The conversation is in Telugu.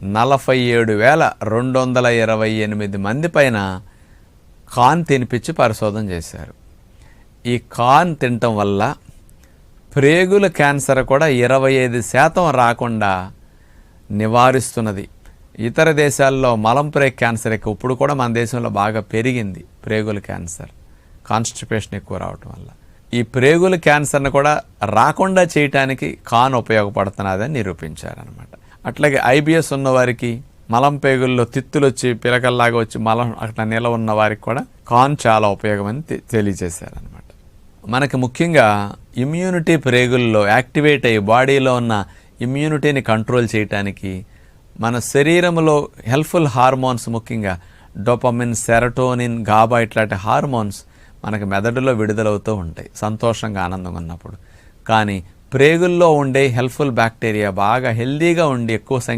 47,228 మంది పైన కార్న్ తినిపించి పరిశోధన చేశారు. ఈ కార్న్ తినటం వల్ల ప్రేగుల క్యాన్సర్ కూడా 25% రాకుండా నివారిస్తున్నది. ఇతర దేశాల్లో మలంప్రేగ్ క్యాన్సర్ ఇప్పుడు కూడా మన దేశంలో బాగా పెరిగింది. ప్రేగుల క్యాన్సర్, కాన్స్టిపేషన్ ఎక్కువ రావటం వల్ల ఈ ప్రేగుల క్యాన్సర్ని కూడా రాకుండా చేయటానికి కార్న్ ఉపయోగపడుతున్నదని నిరూపించారనమాట. అట్లాగే ఐబిఎస్ ఉన్నవారికి, మలం పేగుల్లో తిత్తులు వచ్చి పిలకల్లాగా వచ్చి మలం అట్లా నిల ఉన్న వారికి కూడా కార్న్ చాలా ఉపయోగమని తెలియజేశారనమాట. మనకి ముఖ్యంగా ఇమ్యూనిటీ ప్రేగుల్లో యాక్టివేట్ అయ్యి బాడీలో ఉన్న ఇమ్యూనిటీని కంట్రోల్ చేయటానికి మన శరీరంలో హెల్ప్ఫుల్ హార్మోన్స్, ముఖ్యంగా డోపమిన్, సెరటోనిన్, గాబా ఇట్లాంటి హార్మోన్స్ మనకి మెదడులో విడుదలవుతూ ఉంటాయి సంతోషంగా, ఆనందంగా ఉన్నప్పుడు. కానీ ప్రేగుల్లో ఉండే హెల్ప్ఫుల్ బ్యాక్టీరియా బాగా హెల్దీగా ఉండి ఎక్కువ సంఖ్య